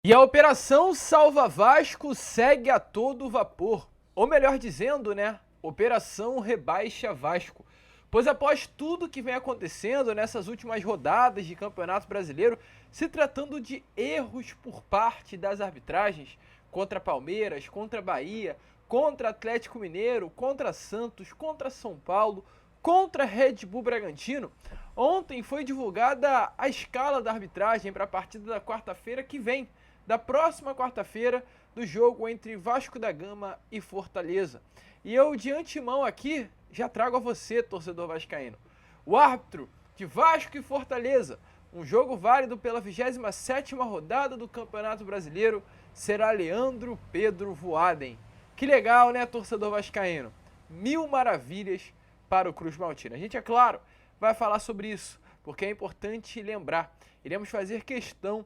E a Operação Salva Vasco segue a todo vapor. Ou melhor dizendo, né? Operação Rebaixa Vasco. Pois após tudo que vem acontecendo nessas últimas rodadas de Campeonato Brasileiro, se tratando de erros por parte das arbitragens contra Palmeiras, contra Bahia, contra Atlético Mineiro, contra Santos, contra São Paulo, contra Red Bull Bragantino, ontem foi divulgada a escala da arbitragem para a partida da quarta-feira que vem, da próxima quarta-feira, do jogo entre Vasco da Gama e Fortaleza. E eu, de antemão aqui, já trago a você, torcedor vascaíno, o árbitro de Vasco e Fortaleza, um jogo válido pela 27ª rodada do Campeonato Brasileiro, será Leandro Pedro Voaden. Que legal, né, torcedor vascaíno? Mil maravilhas para o Cruz Maltino. A gente, é claro, vai falar sobre isso, porque é importante lembrar. Iremos fazer questão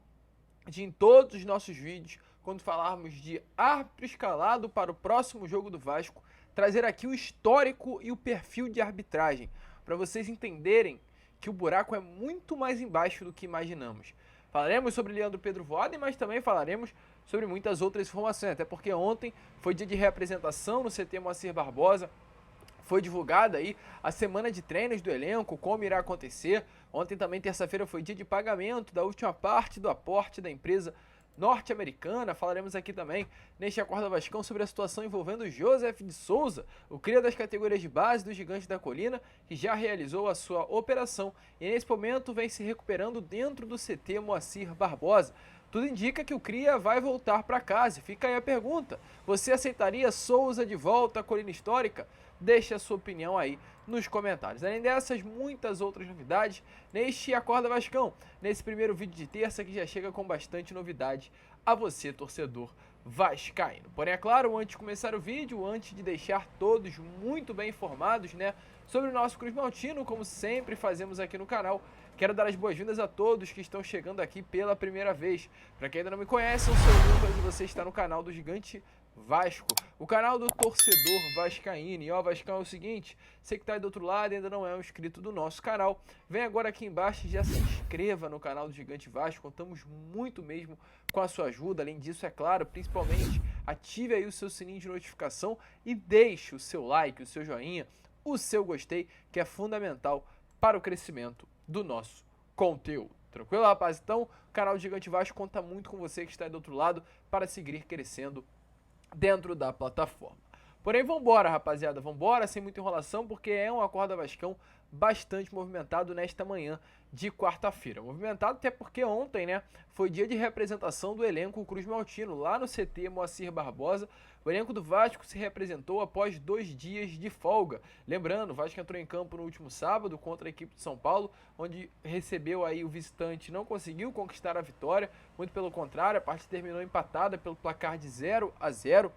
de, em todos os nossos vídeos, quando falarmos de árbitro escalado para o próximo jogo do Vasco, trazer aqui o histórico e o perfil de arbitragem, para vocês entenderem que o buraco é muito mais embaixo do que imaginamos. Falaremos sobre Leandro Pedro Voaden, mas também falaremos sobre muitas outras informações, até porque ontem foi dia de reapresentação no CT Moacir Barbosa, foi divulgada aí a semana de treinos do elenco, como irá acontecer. Ontem também, terça-feira, foi dia de pagamento da última parte do aporte da empresa norte-americana. Falaremos aqui também, neste Acorda Vascão, sobre a situação envolvendo Joseph de Souza, o cria das categorias de base do Gigante da Colina, que já realizou a sua operação e nesse momento vem se recuperando dentro do CT Moacir Barbosa. Tudo indica que o cria vai voltar para casa. Fica aí a pergunta: você aceitaria Souza de volta à Colina Histórica? Deixe a sua opinião aí nos comentários. Além dessas, muitas outras novidades neste Acorda Vascão, nesse primeiro vídeo de terça que já chega com bastante novidade a você, torcedor vascaíno. Porém, é claro, antes de começar o vídeo, antes de deixar todos muito bem informados, né, sobre o nosso Cruz Maltino, como sempre fazemos aqui no canal, quero dar as boas-vindas a todos que estão chegando aqui pela primeira vez. Para quem ainda não me conhece, eu sou o Lucas e você está no canal do Gigante Vasco, o canal do torcedor vascaíno. E ó, Vascão, é o seguinte, você que está aí do outro lado e ainda não é um inscrito do nosso canal, vem agora aqui embaixo e já se inscreva no canal do Gigante Vasco. Contamos muito mesmo com a sua ajuda. Além disso, é claro, principalmente ative aí o seu sininho de notificação e deixe o seu like, o seu joinha, o seu gostei, que é fundamental para o crescimento do nosso conteúdo. Tranquilo, rapaz? Então, o canal do Gigante Vasco conta muito com você que está aí do outro lado para seguir crescendo dentro da plataforma. Porém, vambora, rapaziada, vambora, sem muita enrolação, porque é um Acorda Vascão bastante movimentado nesta manhã de quarta-feira. Movimentado até porque ontem, né, foi dia de representação do elenco Cruz Maltino, lá no CT Moacir Barbosa. O elenco do Vasco se representou após 2 dias de folga. Lembrando, o Vasco entrou em campo no último sábado contra a equipe de São Paulo, onde recebeu aí o visitante, não conseguiu conquistar a vitória, muito pelo contrário, a partida terminou empatada pelo placar de 0-0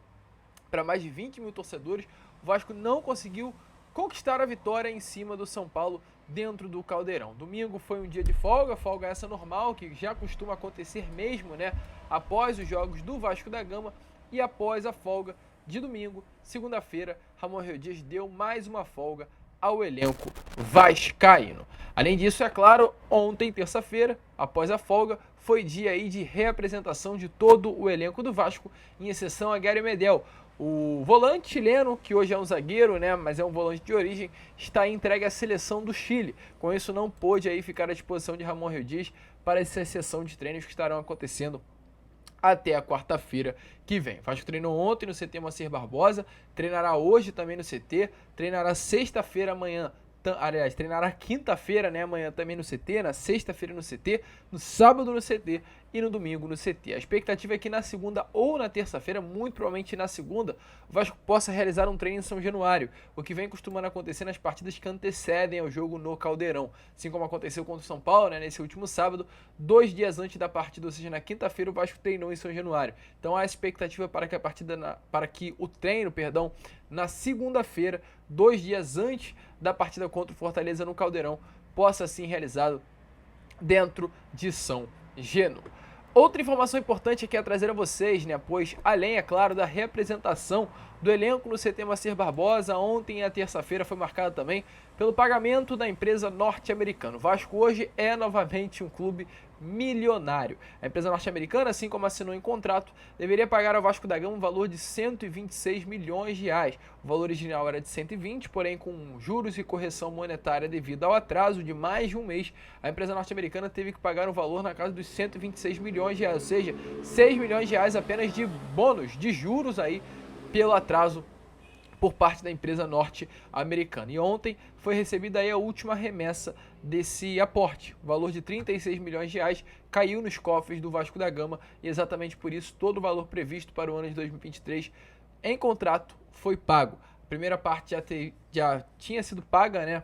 para mais de 20 mil torcedores. O Vasco não conseguiu conquistar a vitória em cima do São Paulo dentro do Caldeirão. Domingo foi um dia de folga, folga essa normal, que já costuma acontecer mesmo, né, após os jogos do Vasco da Gama. E após a folga de domingo, segunda-feira, Ramon Dias deu mais uma folga ao elenco vascaíno. Além disso, é claro, ontem, terça-feira, após a folga, foi dia aí de reapresentação de todo o elenco do Vasco, em exceção a Gary Medel. O volante chileno, que hoje é um zagueiro, né, mas é um volante de origem, está entregue à seleção do Chile. Com isso, não pôde aí ficar à disposição de Ramon Dias para essa sessão de treinos que estarão acontecendo até a quarta-feira que vem. O Vasco treinou ontem no CT Moacir Barbosa, treinará hoje também no CT, treinará sexta-feira amanhã, aliás, treinará quinta-feira, né, amanhã também no CT, na sexta-feira no CT, no sábado no CT e no domingo no CT. A expectativa é que na segunda ou na terça-feira, muito provavelmente na segunda, o Vasco possa realizar um treino em São Januário, o que vem costumando acontecer nas partidas que antecedem ao jogo no Caldeirão, assim como aconteceu contra o São Paulo, né, nesse último sábado, 2 dias antes da partida, ou seja, na quinta-feira, o Vasco treinou em São Januário. Então há expectativa para que o treino, na segunda-feira, 2 dias antes da partida contra o Fortaleza no Caldeirão, possa ser realizado dentro de São Januário. Outra informação importante aqui a trazer a vocês, né, pois além, é claro, da representação do elenco no CT Moacir Barbosa, ontem, a terça-feira, foi marcada também pelo pagamento da empresa norte-americana. O Vasco hoje é novamente um clube milionário. A empresa norte-americana, assim como assinou em contrato, deveria pagar ao Vasco da Gama um valor de 126 milhões de reais. O valor original era de 120, porém com juros e correção monetária devido ao atraso de mais de um mês, a empresa norte-americana teve que pagar um valor na casa dos 126 milhões de reais, ou seja, 6 milhões de reais apenas de bônus, de juros aí, pelo atraso por parte da empresa norte-americana. E ontem foi recebida aí a última remessa desse aporte. O valor de 36 milhões de reais caiu nos cofres do Vasco da Gama e exatamente por isso todo o valor previsto para o ano de 2023 em contrato foi pago. A primeira parte já tinha sido paga, né?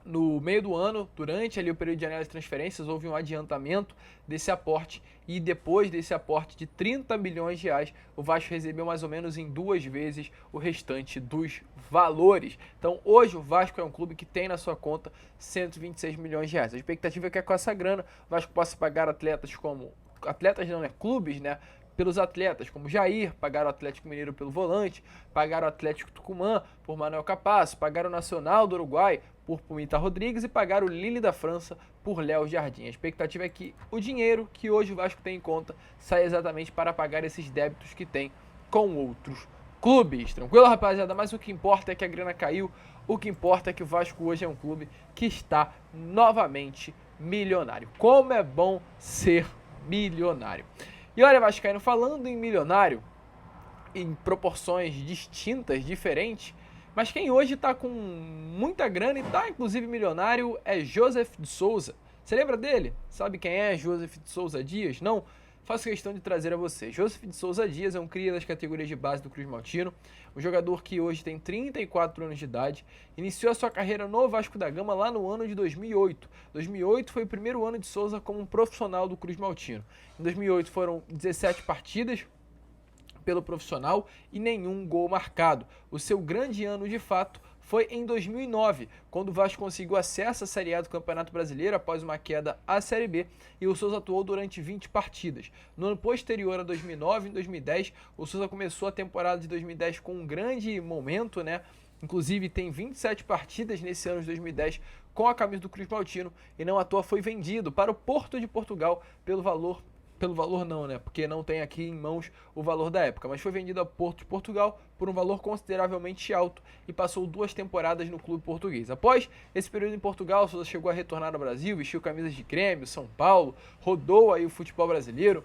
No meio do ano, durante ali o período de janela de transferências, houve um adiantamento desse aporte e depois desse aporte de 30 milhões de reais, o Vasco recebeu mais ou menos em 2 vezes o restante dos valores. Então hoje o Vasco é um clube que tem na sua conta 126 milhões de reais. A expectativa é que com essa grana o Vasco possa pagar clubes, né? Pelos atletas, como Jair, pagaram o Atlético Mineiro pelo volante, pagaram o Atlético Tucumã por Manuel Capasso, pagaram o Nacional do Uruguai por Pumita Rodrigues e pagaram o Lille da França por Léo Jardim. A expectativa é que o dinheiro que hoje o Vasco tem em conta saia exatamente para pagar esses débitos que tem com outros clubes. Tranquilo, rapaziada? Mas o que importa é que a grana caiu, o que importa é que o Vasco hoje é um clube que está novamente milionário. Como é bom ser milionário. E olha, vascaíno, falando em milionário, em proporções distintas, diferentes, mas quem hoje está com muita grana e está inclusive milionário é Joseph de Souza. Você lembra dele? Sabe quem é Joseph de Souza Dias? Não? Faço questão de trazer a você. Joseph de Souza Dias é um cria das categorias de base do Cruz Maltino, um jogador que hoje tem 34 anos de idade, iniciou a sua carreira no Vasco da Gama lá no ano de 2008. 2008 foi o primeiro ano de Souza como um profissional do Cruz Maltino. Em 2008 foram 17 partidas pelo profissional e nenhum gol marcado. O seu grande ano de fato foi em 2009, quando o Vasco conseguiu acesso à Série A do Campeonato Brasileiro após uma queda à Série B e o Souza atuou durante 20 partidas. No ano posterior a 2009, em 2010, o Souza começou a temporada de 2010 com um grande momento, né? Inclusive tem 27 partidas nesse ano de 2010 com a camisa do Cruz Maltino e não à toa foi vendido para o Porto de Portugal pelo valor não, né? Porque não tem aqui em mãos o valor da época, mas foi vendido ao Porto de Portugal por um valor consideravelmente alto e passou 2 temporadas no clube português. Após esse período em Portugal, o Souza chegou a retornar ao Brasil, vestiu camisas de Grêmio, São Paulo, rodou aí o futebol brasileiro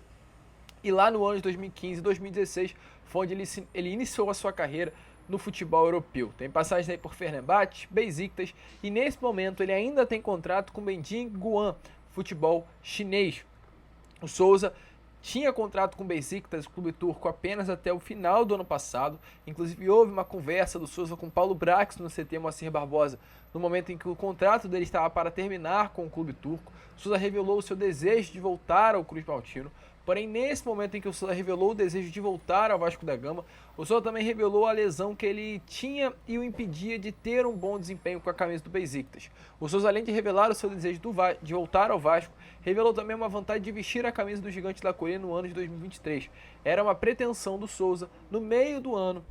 e lá no ano de 2015 e 2016 foi onde ele iniciou a sua carreira no futebol europeu. Tem passagens aí por Fenerbahçe, Besiktas e nesse momento ele ainda tem contrato com o Beijing Guoan, futebol chinês. O Souza tinha contrato com o Besiktas, clube turco, apenas até o final do ano passado. Inclusive houve uma conversa do Souza com Paulo Brax no CT Moacir Barbosa, no momento em que o contrato dele estava para terminar com o clube turco. O Souza revelou o seu desejo de voltar ao Cruz Maltino. Porém, nesse momento em que o Souza revelou o desejo de voltar ao Vasco da Gama, o Souza também revelou a lesão que ele tinha e o impedia de ter um bom desempenho com a camisa do Besiktas. O Souza, além de revelar o seu desejo de voltar ao Vasco, revelou também uma vontade de vestir a camisa do Gigante da Colina no ano de 2023. Era uma pretensão do Souza, no meio do ano,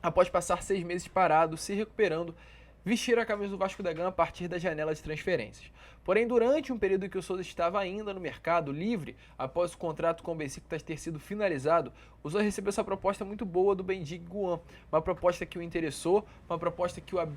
após passar 6 meses parado, se recuperando, vestir a camisa do Vasco da Gama a partir da janela de transferências. Porém, durante um período em que o Souza estava ainda no mercado livre, após o contrato com o Besiktas ter sido finalizado, o Souza recebeu essa proposta muito boa do Beijing Guoan, uma proposta que o interessou, uma proposta que o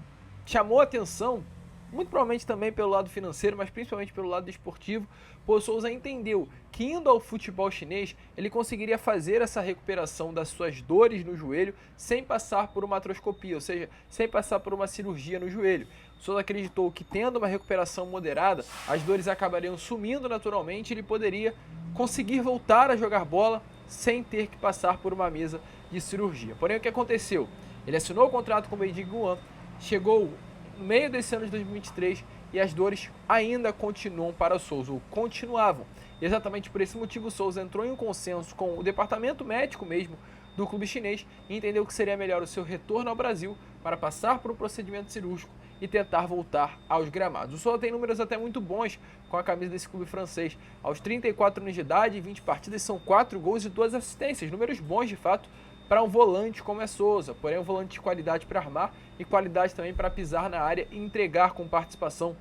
chamou a atenção, muito provavelmente também pelo lado financeiro, mas principalmente pelo lado esportivo, pois o Souza entendeu que indo ao futebol chinês, ele conseguiria fazer essa recuperação das suas dores no joelho sem passar por uma artroscopia, ou seja, sem passar por uma cirurgia no joelho. O Souza acreditou que tendo uma recuperação moderada, as dores acabariam sumindo naturalmente e ele poderia conseguir voltar a jogar bola sem ter que passar por uma mesa de cirurgia. Porém, o que aconteceu? Ele assinou o contrato com o Beijing Guoan, chegou no meio desse ano de 2023 e as dores ainda continuam para o Souza, ou continuavam. E exatamente por esse motivo o Souza entrou em um consenso com o departamento médico mesmo do clube chinês e entendeu que seria melhor o seu retorno ao Brasil para passar por um procedimento cirúrgico e tentar voltar aos gramados. O Souza tem números até muito bons com a camisa desse clube francês. Aos 34 anos de idade e 20 partidas são 4 gols e 2 assistências, números bons de fato para um volante como é Souza, porém um volante de qualidade para armar e qualidade também para pisar na área e entregar com participação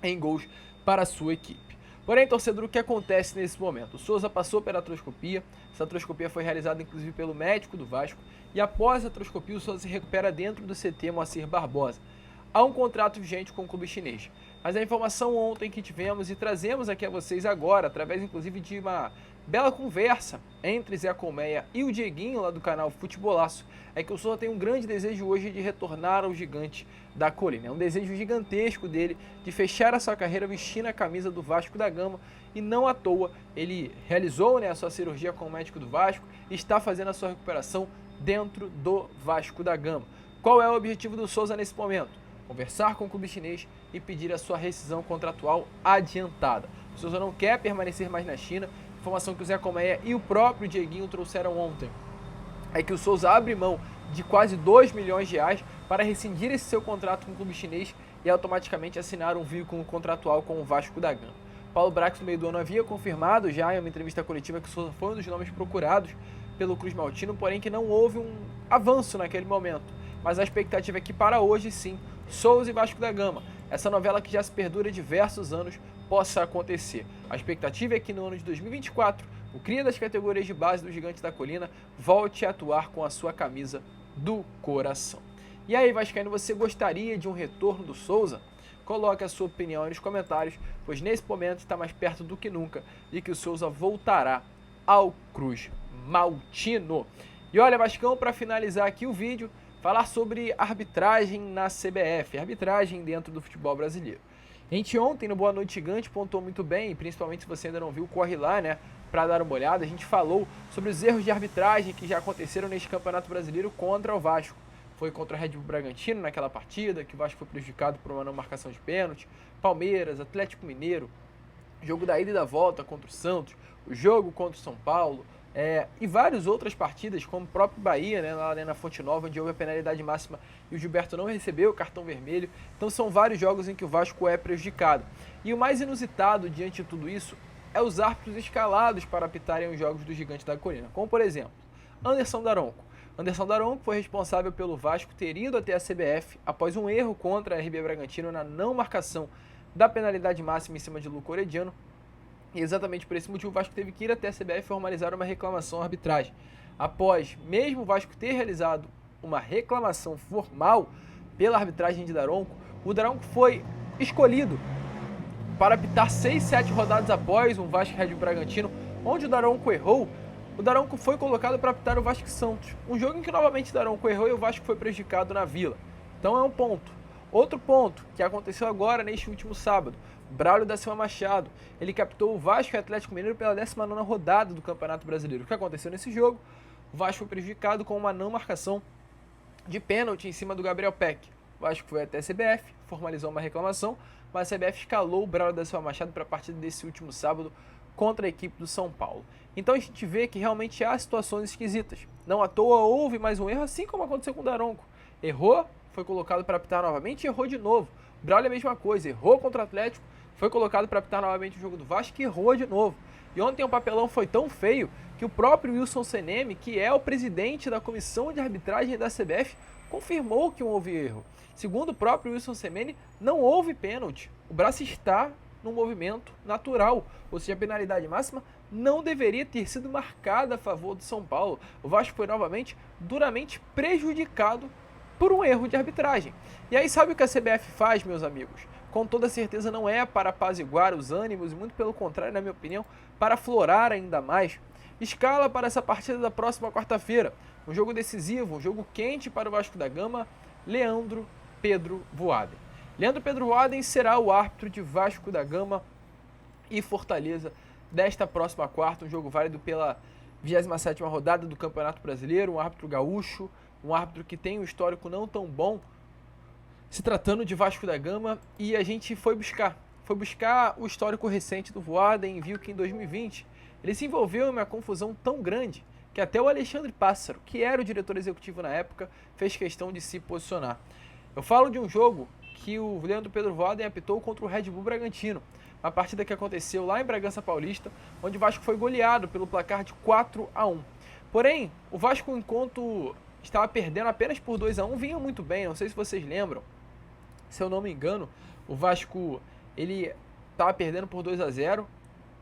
em gols para a sua equipe. Porém, torcedor, o que acontece nesse momento? O Souza passou pela artroscopia, essa artroscopia foi realizada inclusive pelo médico do Vasco, e após a artroscopia o Souza se recupera dentro do CT Moacir Barbosa. Há um contrato vigente com o clube chinês, mas a informação ontem que tivemos e trazemos aqui a vocês agora, através inclusive de uma bela conversa entre Zé Colmeia e o Dieguinho lá do canal Futebolaço, é que o Souza tem um grande desejo hoje de retornar ao Gigante da Colina. É um desejo gigantesco dele de fechar a sua carreira vestindo a camisa do Vasco da Gama, e não à toa ele realizou, a sua cirurgia com o médico do Vasco e está fazendo a sua recuperação dentro do Vasco da Gama. Qual é o objetivo do Souza nesse momento? Conversar com o clube chinês e pedir a sua rescisão contratual adiantada. O Souza não quer permanecer mais na China. Informação que o Zé Colmeia e o próprio Dieguinho trouxeram ontem é que o Souza abre mão de quase 2 milhões de reais para rescindir esse seu contrato com o clube chinês e automaticamente assinar um vínculo contratual com o Vasco da Gama. Paulo Brax, no meio do ano, havia confirmado já em uma entrevista coletiva que o Souza foi um dos nomes procurados pelo Cruz Maltino, porém que não houve um avanço naquele momento. Mas a expectativa é que para hoje sim, Souza e Vasco da Gama, essa novela que já se perdura diversos anos, possa acontecer. A expectativa é que no ano de 2024, o cria das categorias de base do Gigante da Colina volte a atuar com a sua camisa do coração. E aí, vascaíno, você gostaria de um retorno do Souza? Coloque a sua opinião aí nos comentários, pois nesse momento está mais perto do que nunca de que o Souza voltará ao Cruz Maltino. E olha, Vascão, para finalizar aqui o vídeo, falar sobre arbitragem na CBF, arbitragem dentro do futebol brasileiro. A gente ontem no Boa Noite Gigante pontuou muito bem, principalmente se você ainda não viu, corre lá, para dar uma olhada. A gente falou sobre os erros de arbitragem que já aconteceram neste Campeonato Brasileiro contra o Vasco. Foi contra o Red Bull Bragantino naquela partida, que o Vasco foi prejudicado por uma não marcação de pênalti. Palmeiras, Atlético Mineiro, jogo da ida e da volta contra o Santos, o jogo contra o São Paulo, e várias outras partidas, como o próprio Bahia, lá na Fonte Nova, onde houve a penalidade máxima e o Gilberto não recebeu o cartão vermelho. Então são vários jogos em que o Vasco é prejudicado. E o mais inusitado diante de tudo isso é os árbitros escalados para apitarem os jogos do Gigante da Colina, como por exemplo, Anderson Daronco. Anderson Daronco foi responsável pelo Vasco ter ido até a CBF após um erro contra a RB Bragantino na não marcação da penalidade máxima em cima de Luca Orediano. E exatamente por esse motivo o Vasco teve que ir até a CBF formalizar uma reclamação à arbitragem. Após mesmo o Vasco ter realizado uma reclamação formal pela arbitragem de Daronco, o Daronco foi escolhido para apitar 6, 7 rodadas após um Vasco Red Bull Bragantino, onde o Daronco errou. O Daronco foi colocado para apitar o Vasco Santos, um jogo em que novamente o Daronco errou e o Vasco foi prejudicado na Vila. Então é um ponto. Outro ponto que aconteceu agora neste último sábado, Braulio da Silva Machado, ele captou o Vasco e Atlético Mineiro pela 19ª rodada do Campeonato Brasileiro. O que aconteceu nesse jogo? O Vasco foi prejudicado com uma não marcação de pênalti em cima do Gabriel Peck. O Vasco foi até a CBF, formalizou uma reclamação, mas a CBF escalou o Braulio da Silva Machado para a partida desse último sábado contra a equipe do São Paulo. Então a gente vê que realmente há situações esquisitas. Não à toa houve mais um erro, assim como aconteceu com o Daronco. Errou, foi colocado para apitar novamente e errou de novo. O Braulio é a mesma coisa, errou contra o Atlético, foi colocado para apitar novamente o jogo do Vasco e errou de novo. E ontem o papelão foi tão feio que o próprio Wilson Seneme, que é o presidente da comissão de arbitragem da CBF, confirmou que houve erro. Segundo o próprio Wilson Seneme, não houve pênalti. O braço está num movimento natural, ou seja, a penalidade máxima não deveria ter sido marcada a favor do São Paulo. O Vasco foi novamente duramente prejudicado por um erro de arbitragem. E aí sabe o que a CBF faz, meus amigos? Com toda certeza não é para apaziguar os ânimos, e muito pelo contrário, na minha opinião, para aflorar ainda mais. Escala para essa partida da próxima quarta-feira. Um jogo decisivo, um jogo quente para o Vasco da Gama, Leandro Pedro Voaden. Leandro Pedro Voaden será o árbitro de Vasco da Gama e Fortaleza desta próxima quarta, um jogo válido pela 27ª rodada do Campeonato Brasileiro, um árbitro gaúcho, um árbitro que tem um histórico não tão bom, se tratando de Vasco da Gama, e a gente foi buscar o histórico recente do Voaden e viu que em 2020 ele se envolveu em uma confusão tão grande que até o Alexandre Pássaro, que era o diretor executivo na época, fez questão de se posicionar. Eu falo de um jogo que o Leandro Pedro Voaden apitou contra o Red Bull Bragantino, uma partida que aconteceu lá em Bragança Paulista, onde o Vasco foi goleado pelo placar de 4-1. Porém, o Vasco, enquanto estava perdendo apenas por 2-1, vinha muito bem, não sei se vocês lembram. Se eu não me engano, o Vasco ele estava perdendo por 2-0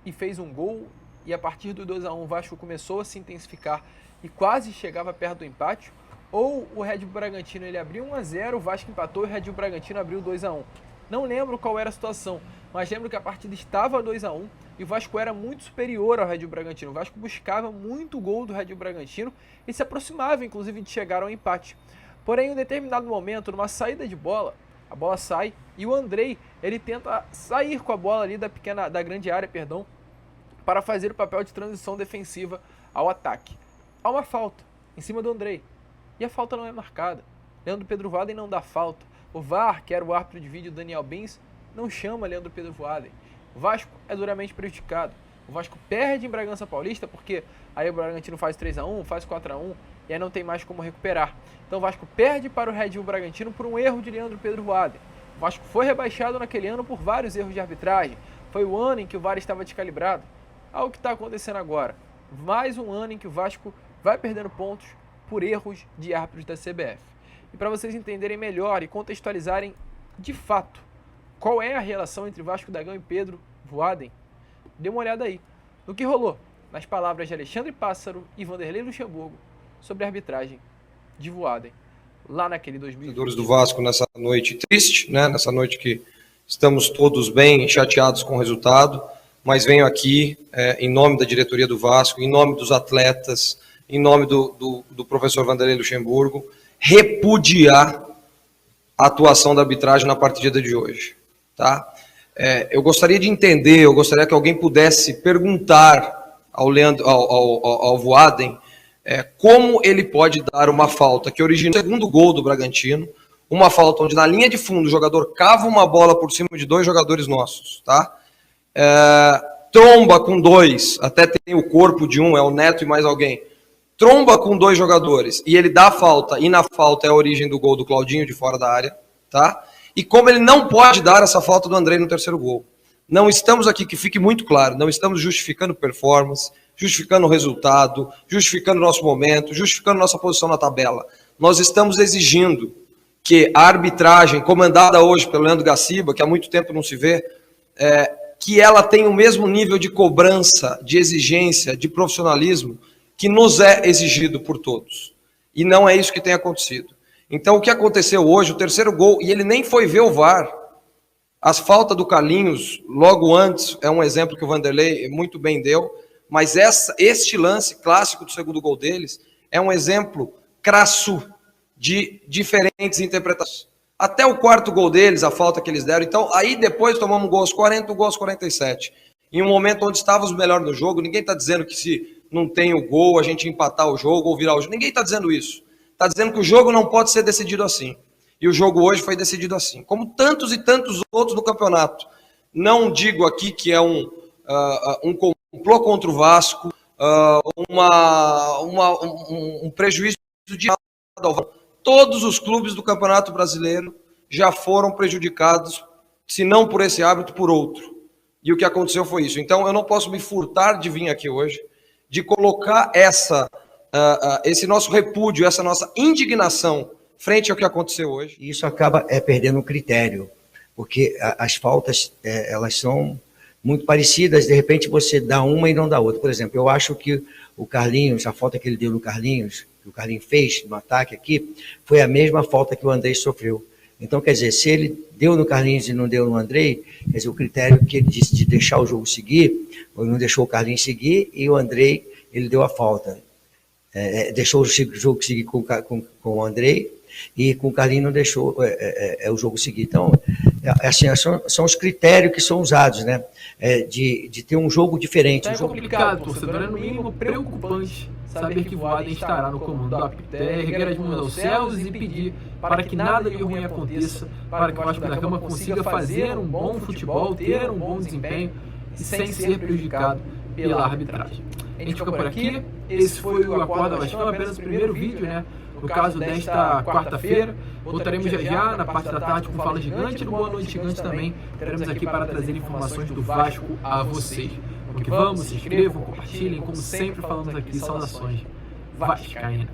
e fez um gol, e a partir do 2 a 1 o Vasco começou a se intensificar e quase chegava perto do empate, ou o Red Bull Bragantino ele abriu 1 a 0, o Vasco empatou e o Red Bull Bragantino abriu 2 a 1. Não lembro qual era a situação, mas lembro que a partida estava 2 a 1 e o Vasco era muito superior ao Red Bull Bragantino. O Vasco buscava muito gol do Red Bull Bragantino e se aproximava, inclusive, de chegar ao empate. Porém, em um determinado momento, numa saída de bola, a bola sai e o Andrei, ele tenta sair com a bola ali da grande área, para fazer o papel de transição defensiva ao ataque. Há uma falta em cima do Andrei e a falta não é marcada. Leandro Pedro Voaden não dá falta. O VAR, que era o árbitro de vídeo Daniel Bins, não chama Leandro Pedro Voaden. O Vasco é duramente prejudicado. O Vasco perde em Bragança Paulista porque aí o Bragantino faz 3 a 1, faz 4 a 1 e aí não tem mais como recuperar. Então o Vasco perde para o Red Bull Bragantino por um erro de Leandro Pedro Voaden. O Vasco foi rebaixado naquele ano por vários erros de arbitragem. Foi o ano em que o VAR estava descalibrado. Olha o que está acontecendo agora. Mais um ano em que o Vasco vai perdendo pontos por erros de árbitros da CBF. E para vocês entenderem melhor e contextualizarem de fato qual é a relação entre Vasco da Gama e Pedro Voaden, dê uma olhada aí no que rolou nas palavras de Alexandre Pássaro e Vanderlei Luxemburgo sobre a arbitragem de Voaden lá naquele 2020. Do Vasco nessa noite triste, né? Nessa noite que estamos todos bem chateados com o resultado, mas venho aqui em nome da diretoria do Vasco, em nome dos atletas, em nome do professor Vanderlei Luxemburgo, repudiar a atuação da arbitragem na partida de hoje. Tá? Eu gostaria de entender, eu gostaria que alguém pudesse perguntar ao Voaden como ele pode dar uma falta que origina o segundo gol do Bragantino, uma falta onde na linha de fundo o jogador cava uma bola por cima de 2 jogadores nossos, tá? Tromba com 2, até tem o corpo de um, é o Neto e mais alguém, tromba com 2 jogadores e ele dá a falta, e na falta é a origem do gol do Claudinho de fora da área, tá? E como ele não pode dar essa falta do Andrei no terceiro gol. Não estamos aqui, que fique muito claro, não estamos justificando performance, justificando o resultado, justificando o nosso momento, justificando nossa posição na tabela. Nós estamos exigindo que a arbitragem, comandada hoje pelo Leandro Gaciba, que há muito tempo não se vê, que ela tenha o mesmo nível de cobrança, de exigência, de profissionalismo que nos é exigido por todos. E não é isso que tem acontecido. Então, o que aconteceu hoje, o terceiro gol, e ele nem foi ver o VAR, as faltas do Carlinhos, logo antes, é um exemplo que o Vanderlei muito bem deu, mas este lance clássico do segundo gol deles é um exemplo crasso de diferentes interpretações. Até o quarto gol deles, a falta que eles deram, então, aí depois tomamos um gol aos 40, um gol aos 47. Em um momento onde estávamos melhor no jogo, ninguém está dizendo que se não tem o gol, a gente empatar o jogo ou virar o jogo. Ninguém está dizendo isso. Está dizendo que o jogo não pode ser decidido assim. E o jogo hoje foi decidido assim. Como tantos e tantos outros no campeonato. Não digo aqui que é um complô contra o Vasco, um prejuízo de nada ao Vasco. Todos os clubes do Campeonato Brasileiro já foram prejudicados, se não por esse árbitro, por outro. E o que aconteceu foi isso. Então eu não posso me furtar de vir aqui hoje, de colocar esse nosso repúdio, essa nossa indignação frente ao que aconteceu hoje. Isso acaba perdendo o critério, porque as faltas elas são muito parecidas, de repente você dá uma e não dá outra. Por exemplo, eu acho que o Carlinhos, a falta que ele deu no Carlinhos, que o Carlinhos fez no ataque aqui, foi a mesma falta que o Andrei sofreu. Então, quer dizer, se ele deu no Carlinhos e não deu no Andrei, quer dizer, o critério que ele disse de deixar o jogo seguir, ele não deixou o Carlinhos seguir, e o Andrei, ele deu a falta. Deixou o jogo seguir com o Andrei, e com o Carlinhos não deixou o jogo seguir. Então, assim, são os critérios que são usados, né? De ter um jogo diferente. É complicado, torcedor, é no mínimo preocupante saber que Voaden estará no comando da APT, erguer as mãos aos céus e pedir para que nada de ruim aconteça, para que o Vasco da Gama consiga fazer um bom futebol, ter um bom desempenho e sem ser prejudicado pela arbitragem. A gente fica por aqui. Esse foi o Acorda Vascão, apenas o primeiro vídeo, né? No caso desta quarta-feira, voltaremos já na parte da tarde com Fala Gigante e no Boa Noite Gigante também. Teremos aqui para trazer informações do Vasco a vocês. Porque vamos, se inscrevam, compartilhem, como sempre falamos aqui, saudações vascaínas.